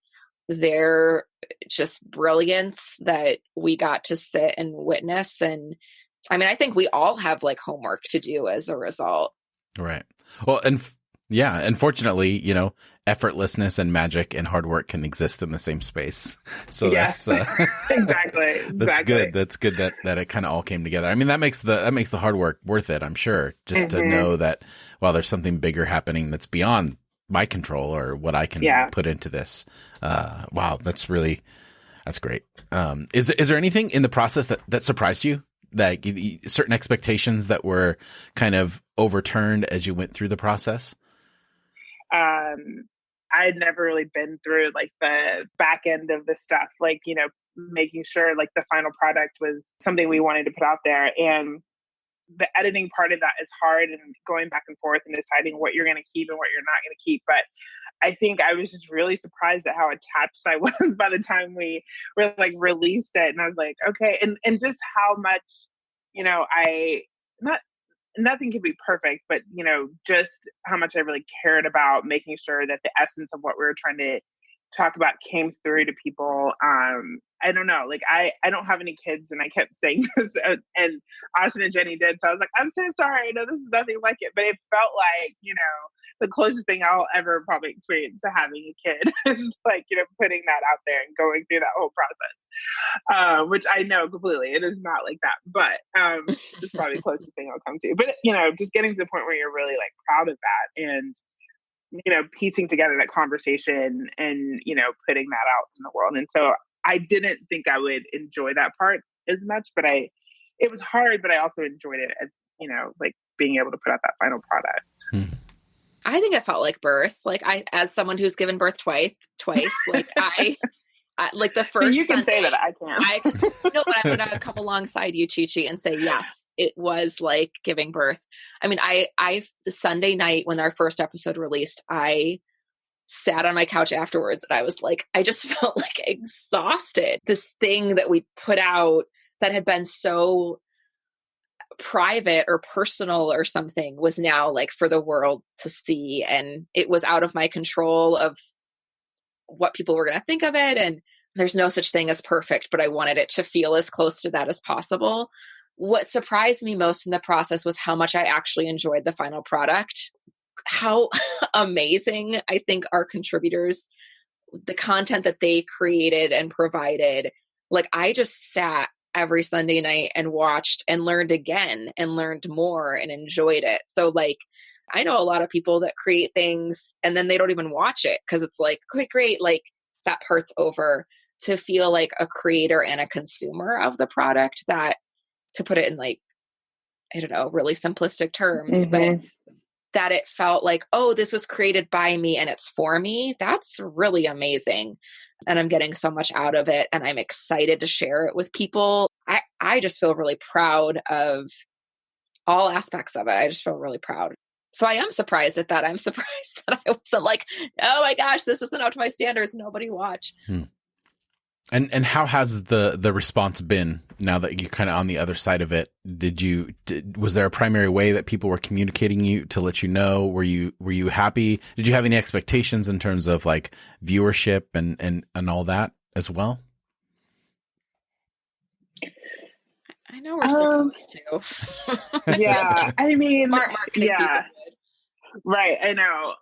their just brilliance that we got to sit and witness. And I mean, I think we all have like homework to do as a result. Right. Well, and Yeah. Unfortunately, effortlessness and magic and hard work can exist in the same space. So Yes, that's exactly. that's good. That's good that it kind of all came together. I mean, that makes the hard work worth it, I'm sure, just to know that, well, there's something bigger happening that's beyond my control or what I can put into this. Wow, that's great. Is there anything in the process that surprised you? Like certain expectations that were kind of overturned as you went through the process? I had never really been through like the back end of the stuff, like, making sure like the final product was something we wanted to put out there. And the editing part of that is hard, and going back and forth and deciding what you're going to keep and what you're not going to keep. But I think I was just really surprised at how attached I was by the time we were like released it. And I was like, okay. And just how much, I not nothing can be perfect, but just how much I really cared about making sure that the essence of what we were trying to talk about came through to people. I don't know, like I don't have any kids, and I kept saying this, and Austin and Jenny did. So I was like, I'm so sorry. I know this is nothing like it, but it felt like, the closest thing I'll ever probably experience to having a kid is like, putting that out there and going through that whole process, which I know completely. It is not like that, but it's probably the closest thing I'll come to. But, just getting to the point where you're really like proud of that, and, piecing together that conversation and, putting that out in the world. And so I didn't think I would enjoy that part as much, but it was hard, but I also enjoyed it as, like being able to put out that final product. I think it felt like birth. Like as someone who's given birth twice, like I like the first. You can Sunday, say that I can. No, but I'm going to come alongside you, Chi-Chi, and say, yes, it was like giving birth. I mean, the Sunday night when our first episode released, I sat on my couch afterwards and I was like, I just felt like exhausted. This thing that we put out that had been so private or personal or something was now like for the world to see. And it was out of my control of what people were going to think of it. And there's no such thing as perfect, but I wanted it to feel as close to that as possible. What surprised me most in the process was how much I actually enjoyed the final product. How amazing I think our contributors, the content that they created and provided. Like I just sat every Sunday night and watched and learned again and learned more and enjoyed it. So like, I know a lot of people that create things and then they don't even watch it because it's like, okay, great. Like that part's over. To feel like a creator and a consumer of the product, that, to put it in like, I don't know, really simplistic terms, but that it felt like, oh, this was created by me and it's for me. That's really amazing. And I'm getting so much out of it. And I'm excited to share it with people. I just feel really proud of all aspects of it. I just feel really proud. So I am surprised at that. I'm surprised that I wasn't like, oh my gosh, this isn't up to my standards. Nobody watch. And how has the response been now that you're kind of on the other side of it? Was there a primary way that people were communicating you to let you know? Were you happy? Did you have any expectations in terms of like viewership and all that as well? I know we're supposed to. Yeah, I mean, smart marketing yeah, people. Right. I know.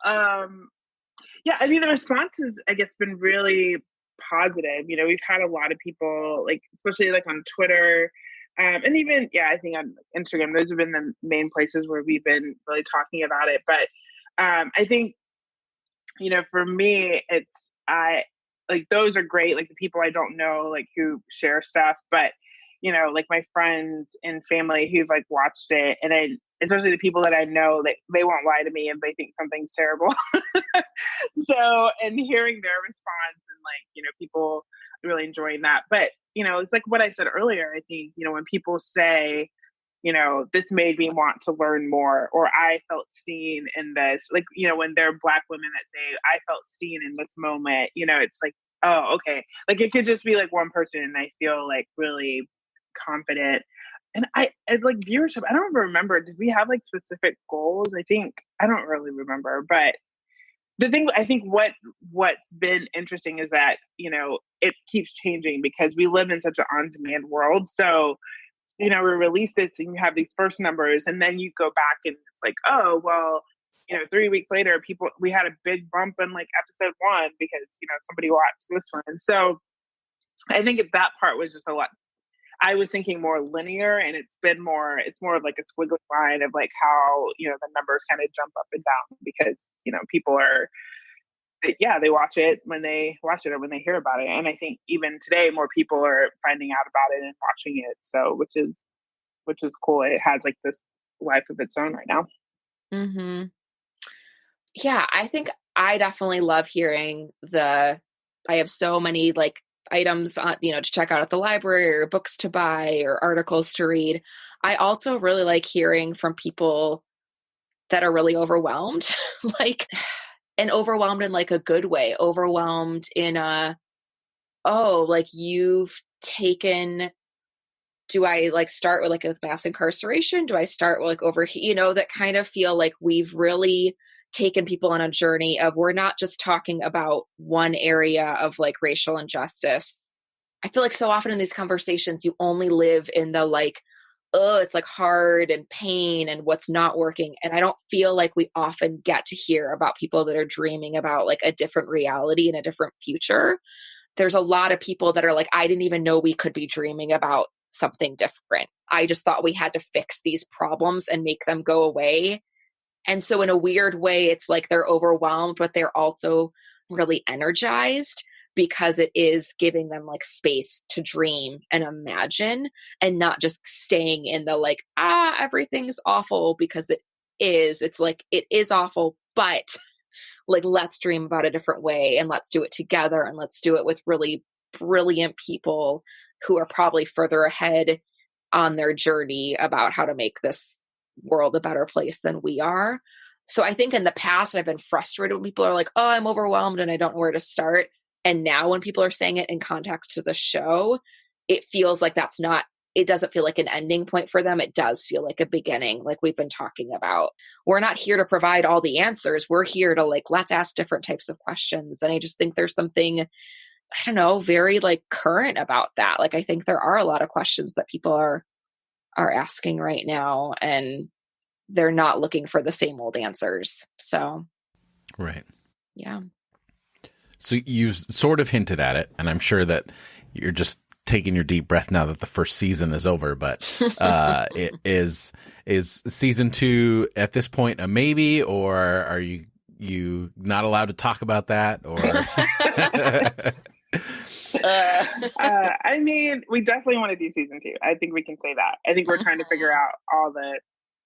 Yeah, I mean, the response has, I guess, been really positive. We've had a lot of people, like, especially like on Twitter, and even, yeah, I think on Instagram, those have been the main places where we've been really talking about it. But I think, for me, I like, those are great. Like the people I don't know, like who share stuff, but like my friends and family who've like watched it, and especially the people that I know, that they won't lie to me and they think something's terrible. So, and hearing their response and like, people really enjoying that. But, it's like what I said earlier. I think, when people say, this made me want to learn more, or I felt seen in this, like, when there are Black women that say, I felt seen in this moment, it's like, oh, okay. Like it could just be like one person and I feel like really confident. And I like viewership, I don't remember. Did we have like specific goals? I don't really remember. But the thing, I think what's been interesting is that, it keeps changing because we live in such an on-demand world. So, we release this and you have these first numbers, and then you go back and it's like, oh, well, 3 weeks later, we had a big bump in like episode 1 because, somebody watched this one. And so I think that part was just a lot. I was thinking more linear, and it's more of like a squiggly line of like how, the numbers kind of jump up and down because, people they watch it when they watch it or when they hear about it. And I think even today, more people are finding out about it and watching it. So, which is cool. It has like this life of its own right now. Mm-hmm. Yeah, I think I definitely love hearing I have so many like items on, to check out at the library or books to buy or articles to read. I also really like hearing from people that are really overwhelmed, and overwhelmed in like a good way, overwhelmed in you've taken, do I like start with like with mass incarceration? Do I start with like over, that kind of feel like we've really taken people on a journey of, we're not just talking about one area of like racial injustice. I feel like so often in these conversations, you only live in the like, oh, it's like hard and pain and what's not working. And I don't feel like we often get to hear about people that are dreaming about like a different reality and a different future. There's a lot of people that are like, I didn't even know we could be dreaming about something different. I just thought we had to fix these problems and make them go away. And so in a weird way, it's like they're overwhelmed, but they're also really energized because it is giving them like space to dream and imagine and not just staying in the like, everything's awful, because it is. It's like, it is awful, but like, let's dream about a different way and let's do it together and let's do it with really brilliant people who are probably further ahead on their journey about how to make this world a better place than we are. So I think in the past, I've been frustrated when people are like, oh, I'm overwhelmed and I don't know where to start. And now when people are saying it in context to the show, it feels like it doesn't feel like an ending point for them. It does feel like a beginning, like we've been talking about. We're not here to provide all the answers. We're here to like, let's ask different types of questions. And I just think there's something, I don't know, very like current about that. Like, I think there are a lot of questions that people are asking right now, and they're not looking for the same old answers. So, right. Yeah. So you sort of hinted at it, and I'm sure that you're just taking your deep breath now that the first season is over, but it is season 2 at this point a maybe, or are you not allowed to talk about that, or I mean, we definitely want to do season 2. I think we can say that. I think we're trying to figure out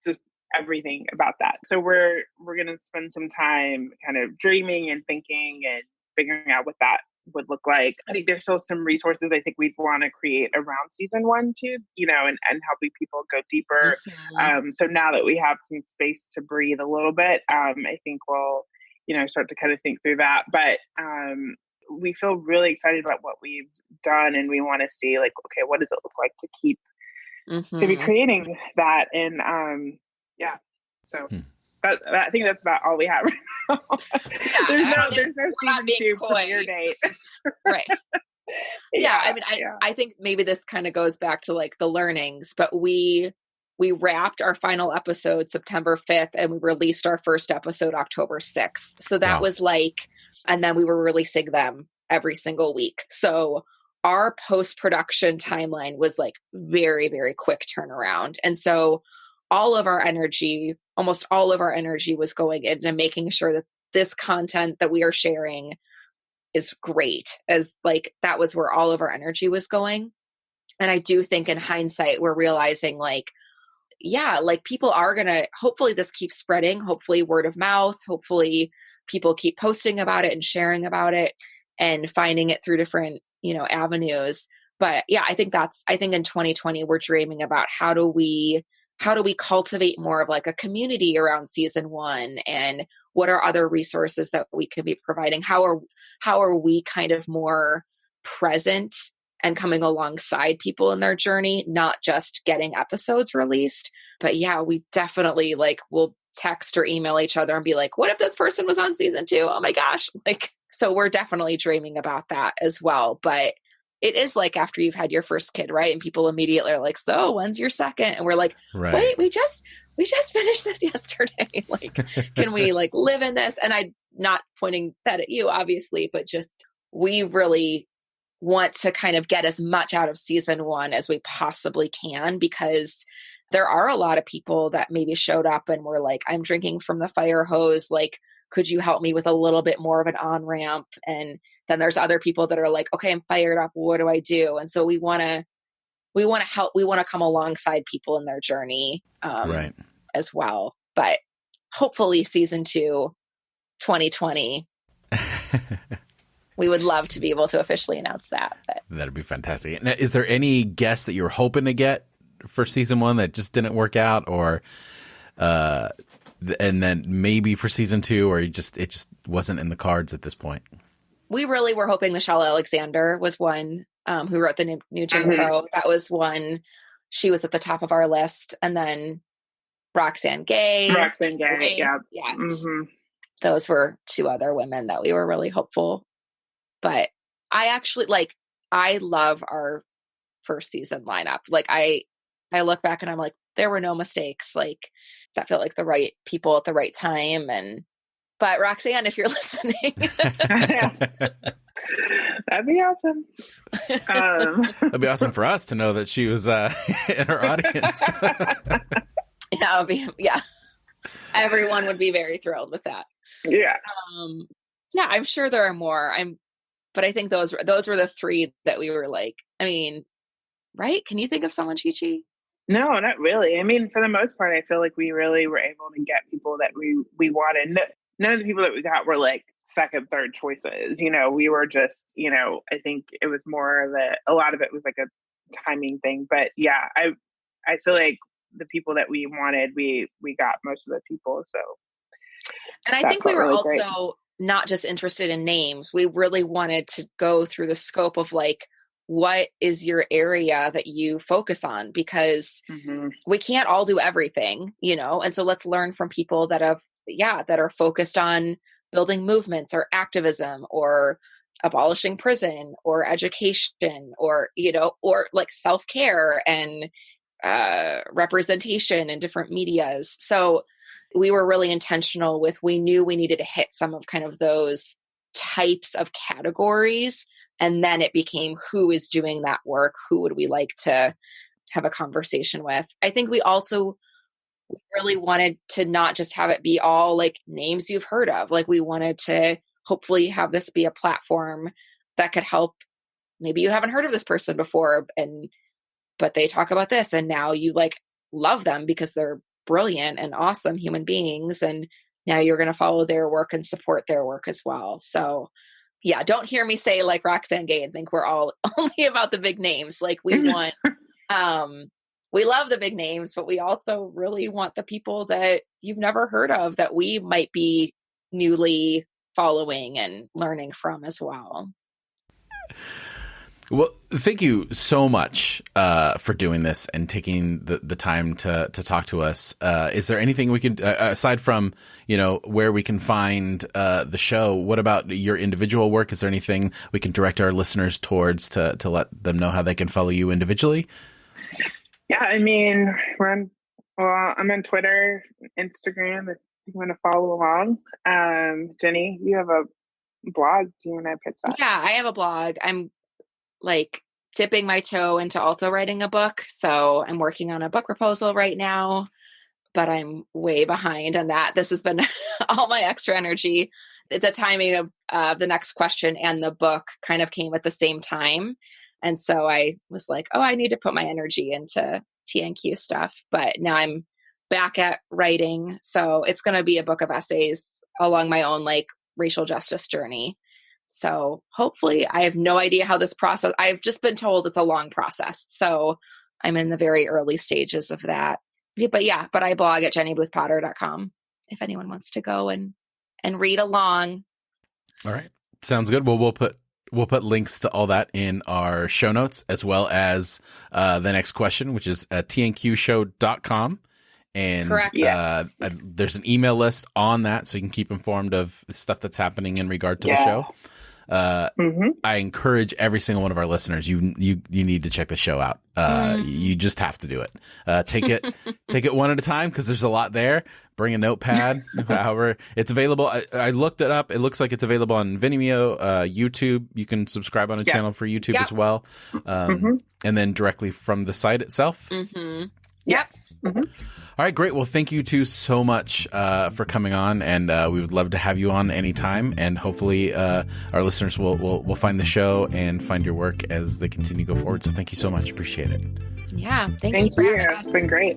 just everything about that. So we're going to spend some time kind of dreaming and thinking and figuring out what that would look like. I think there's still some resources I think we'd want to create around season 1 too, and helping people go deeper. Mm-hmm. So now that we have some space to breathe a little bit, I think we'll, start to kind of think through that. But we feel really excited about what we've done, and we want to see like, okay, what does it look like to keep maybe creating that? And so I think that's about all we have right now. There's no season 2 premiere date. Right. I mean, I think maybe this kind of goes back to like the learnings, but we wrapped our final episode September 5th and we released our first episode October 6th. So that was like, and then we were releasing them every single week. So our post-production timeline was like very, very quick turnaround. And so almost all of our energy was going into making sure that this content that we are sharing is great, as like, that was where all of our energy was going. And I do think in hindsight, we're realizing like, like people are going to, hopefully this keeps spreading, hopefully word of mouth, hopefully people keep posting about it and sharing about it and finding it through different, avenues. But I think in 2020, we're dreaming about how do we cultivate more of like a community around season 1, and what are other resources that we could be providing? How are we kind of more present and coming alongside people in their journey, not just getting episodes released? But we definitely like will text or email each other and be like, what if this person was on season 2? Oh my gosh. So we're definitely dreaming about that as well. But it is like after you've had your first kid, right? And people immediately are like, so when's your second? And we're like, wait, we just we just finished this yesterday. Like, can we like live in this? And I'm not pointing that at you, obviously, but just we really want to kind of get as much out of season 1 as we possibly can, because there are a lot of people that maybe showed up and were like, I'm drinking from the fire hose. Like, could you help me with a little bit more of an on-ramp? And then there's other people that are like, okay, I'm fired up. What do I do? And so we want to help. We want to come alongside people in their journey Right. as well. But hopefully season 2, 2020, we would love to be able to officially announce that. But. That'd be fantastic. Now, is there any guests that you were hoping to get for season 1 that just didn't work out, or and then maybe for season 2, or it just wasn't in the cards at this point? We really were hoping Michelle Alexander was one, who wrote the new Jim Crow. That was one. She was at the top of our list. And then Roxane Gay. Yeah. Yeah. Mm-hmm. Those were 2 other women that we were really hopeful. But I actually I love our first season lineup. Like I look back and I'm like, there were no mistakes. Like that felt like the right people at the right time. But Roxane, if you're listening, that'd be awesome. That'd be awesome for us to know that she was in our audience. Yeah. Everyone would be very thrilled with that. Yeah. Yeah, I'm sure there are more. But I think those were the 3 that we were like, I mean, right? Can you think of someone, Chi-Chi? No, not really. I mean, for the most part, I feel like we really were able to get people that we wanted. None of the people that we got were like second, third choices. We were just, I think it was more of a lot of it was like a timing thing. But yeah, I feel like the people that we wanted, we got most of those people. So, and I think we were really also not just interested in names. We really wanted to go through the scope of like, what is your area that you focus on? Because we can't all do everything, and so let's learn from people that are focused on building movements or activism or abolishing prison or education or, or like self-care and representation in different medias. So we were really intentional with, we knew we needed to hit some of kind of those types of categories. And then it became, who is doing that work? Who would we like to have a conversation with? I think we also really wanted to not just have it be all like names you've heard of. Like we wanted to hopefully have this be a platform that could help. Maybe you haven't heard of this person before, but they talk about this and now you like love them because they're brilliant and awesome human beings. And now you're going to follow their work and support their work as well. So yeah, don't hear me say like Roxane Gay and think we're all only about the big names. Like we want, we love the big names, but we also really want the people that you've never heard of that we might be newly following and learning from as well. Well, thank you so much for doing this and taking the time to talk to us. Is there anything we could, aside from, where we can find the show, what about your individual work? Is there anything we can direct our listeners towards to let them know how they can follow you individually? Yeah, I mean, I'm on Twitter, Instagram, if you want to follow along. Jenny, you have a blog. Do you want to pitch that? Yeah, I have a blog. I'm like dipping my toe into also writing a book. So I'm working on a book proposal right now, but I'm way behind on that. This has been all my extra energy. The timing of the next question and the book kind of came at the same time. And so I was like, I need to put my energy into TNQ stuff. But now I'm back at writing. So it's going to be a book of essays along my own like racial justice journey. So hopefully, I have no idea how this process, I've just been told it's a long process. So I'm in the very early stages of that. But I blog at jennyboothpotter.com if anyone wants to go and read along. All right. Sounds good. Well, we'll put links to all that in our show notes, as well as the next question, which is tnqshow.com. And correct. Yes. There's an email list on that, so you can keep informed of stuff that's happening in regard to the show. I encourage every single one of our listeners, you need to check the show out. You just have to do it. Take it one at a time, because there's a lot there. Bring a notepad. However, it's available. I looked it up. It looks like it's available on Vimeo, YouTube. You can subscribe on a channel for YouTube as well. And then directly from the site itself. Yep. All right, great. Well, thank you two so much for coming on, and we would love to have you on anytime. And hopefully, our listeners will find the show and find your work as they continue to go forward. So, thank you so much. Appreciate it. Yeah, thank you for having us. It's been great.